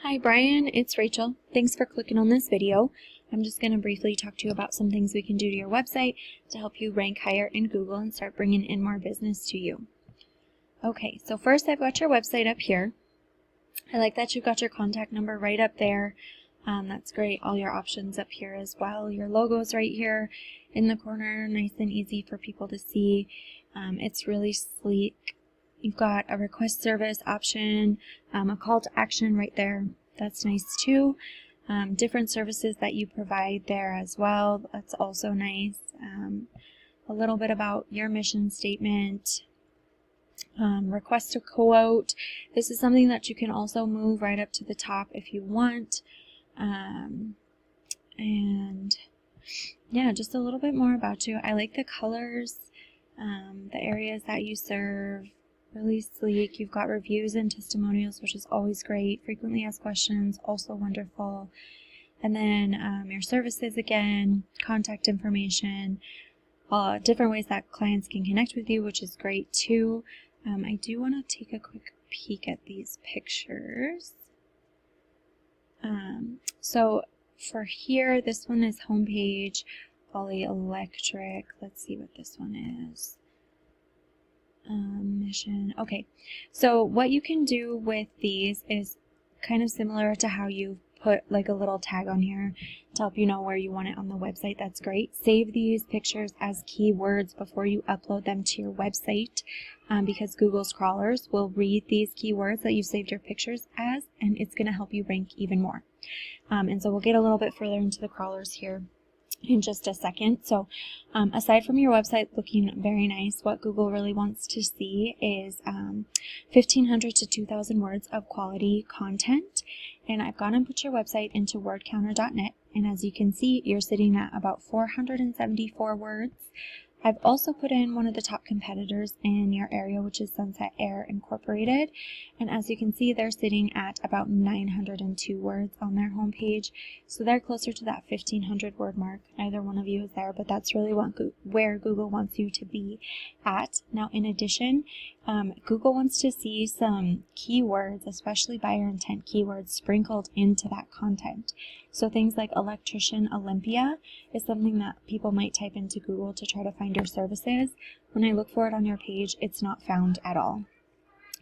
Hi Brian, it's Rachel. Thanks for clicking on this video. I'm just going to briefly talk to you about some things we can do to your website to help you rank higher in Google and start bringing in more business to you. Okay, so first I've got your website up here. I like that you've got your contact number right up there. That's great. All your options up here as well. Your logo's right here in the corner, nice and easy for people to see. It's really sleek. You've got a request service option, a call to action right there. That's nice too. Different services that you provide there as well. That's also nice. A little bit about your mission statement. Request a quote. This is something that you can also move right up to the top if you want. And yeah, just a little bit more about you. I like the colors, the areas that you serve. Really sleek. You've got reviews and testimonials, which is always great. Frequently asked questions, also wonderful. And then your services again, contact information, different ways that clients can connect with you, which is great too. I do want to take a quick peek at these pictures. So for here, this one is homepage, Ollie Electric. Let's see what this one is. Mission. Okay, so what you can do with these is kind of similar to how you put like a little tag on here to help you know where you want it on the website. That's great. Save these pictures as keywords before you upload them to your website, because Google's crawlers will read these keywords that you've saved your pictures as, and it's going to help you rank even more. And so we'll get a little bit further into the crawlers here in just a second. So aside from your website looking very nice, what Google really wants to see is 1,500 to 2,000 words of quality content. And I've gone and put your website into wordcounter.net, and as you can see, you're sitting at about 474 words. I've also put in one of the top competitors in your area, which is Sunset Air Incorporated. And as you can see, they're sitting at about 902 words on their homepage. So they're closer to that 1,500 word mark. Neither one of you is there, but that's really where Google wants you to be at. Now, in addition, Google wants to see some keywords, especially buyer intent keywords, sprinkled into that content. So things like Electrician, Olympia is something that people might type into Google to try to find your services. When I look for it on your page, it's not found at all.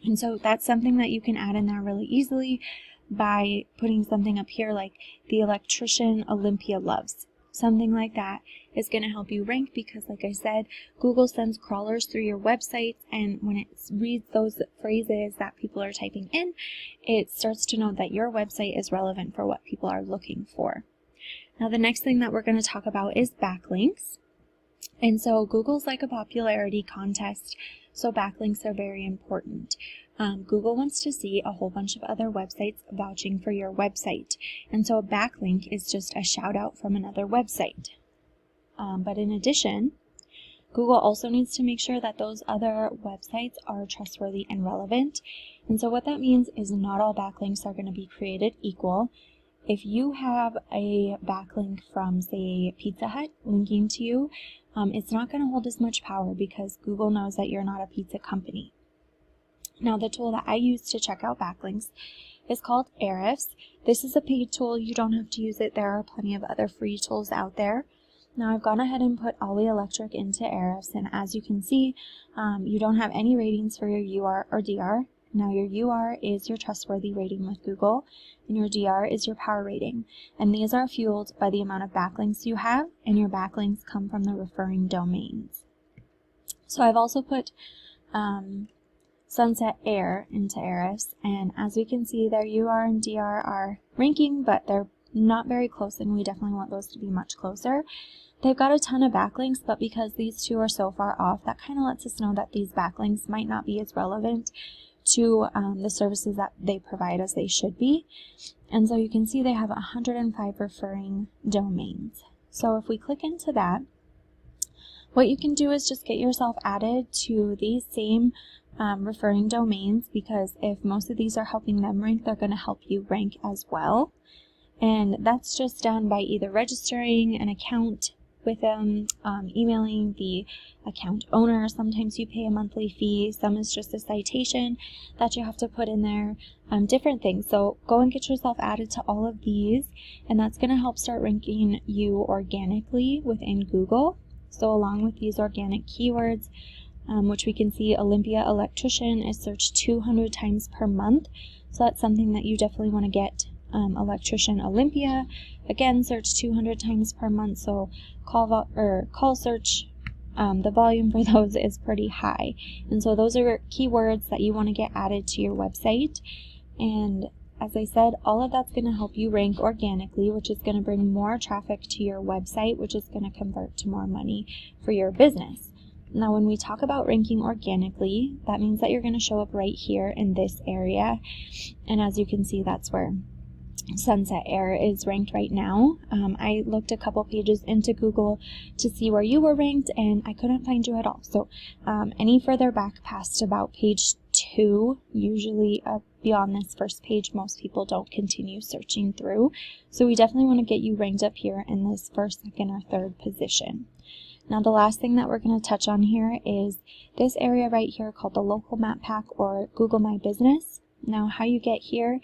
And so that's something that you can add in there really easily by putting something up here like the Electrician Olympia loves. Something like that is going to help you rank because, like I said, Google sends crawlers through your website, and when it reads those phrases that people are typing in, it starts to know that your website is relevant for what people are looking for. Now, the next thing that we're going to talk about is backlinks. And so Google's like a popularity contest, so backlinks are very important. Google wants to see a whole bunch of other websites vouching for your website. And so a backlink is just a shout out from another website. But in addition, Google also needs to make sure that those other websites are trustworthy and relevant. And so what that means is not all backlinks are going to be created equal. If you have a backlink from, say, Pizza Hut linking to you, it's not going to hold as much power because Google knows that you're not a pizza company. Now, the tool that I use to check out backlinks is called Ahrefs. This is a paid tool. You don't have to use it. There are plenty of other free tools out there. Now, I've gone ahead and put Ollie Electric into Ahrefs, and as you can see, you don't have any ratings for your UR or DR. Now, your UR is your trustworthy rating with Google, and your DR is your power rating. And these are fueled by the amount of backlinks you have, and your backlinks come from the referring domains. So I've also put Sunset Air into Ahrefs, and as we can see, their UR and DR are ranking, but they're not very close, and we definitely want those to be much closer. They've got a ton of backlinks, but because these two are so far off, that kind of lets us know that these backlinks might not be as relevant to the services that they provide as they should be. And so you can see they have 105 referring domains. So if we click into that, what you can do is just get yourself added to these same referring domains, because if most of these are helping them rank, they're going to help you rank as well. And that's just done by either registering an account with them, emailing the account owner. Sometimes you pay a monthly fee. Some is just a citation that you have to put in there, different things. So go and get yourself added to all of these, and that's going to help start ranking you organically within Google. So along with these organic keywords, which we can see Olympia Electrician is searched 200 times per month. So that's something that you definitely want to get. Electrician Olympia, again, searched 200 times per month. So call search, the volume for those is pretty high. And so those are keywords that you want to get added to your website. And as I said, all of that's going to help you rank organically, which is going to bring more traffic to your website, which is going to convert to more money for your business. Now, when we talk about ranking organically, that means that you're going to show up right here in this area. And as you can see, that's where Sunset Air is ranked right now. I looked a couple pages into Google to see where you were ranked, and I couldn't find you at all. So any further back past about page 2, usually beyond this first page, most people don't continue searching through. So we definitely want to get you ranked up here in this first, second, or third position. Now, the last thing that we're going to touch on here is this area right here called the local map pack or Google My Business. Now, how you get here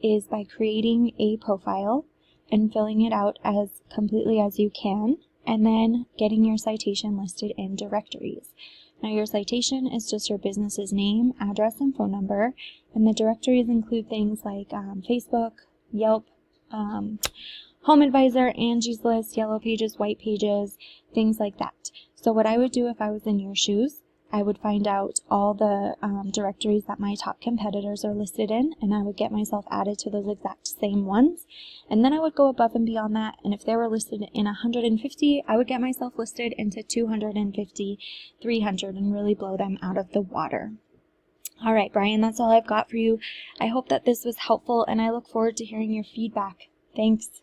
is by creating a profile and filling it out as completely as you can, and then getting your citation listed in directories. Now, your citation is just your business's name, address, and phone number, and the directories include things like Facebook, Yelp, Home Advisor, Angie's List, Yellow Pages, White Pages, things like that. So what I would do if I was in your shoes, I would find out all the directories that my top competitors are listed in, and I would get myself added to those exact same ones. And then I would go above and beyond that, and if they were listed in 150, I would get myself listed into 250, 300, and really blow them out of the water. All right, Brian, that's all I've got for you. I hope that this was helpful, and I look forward to hearing your feedback. Thanks.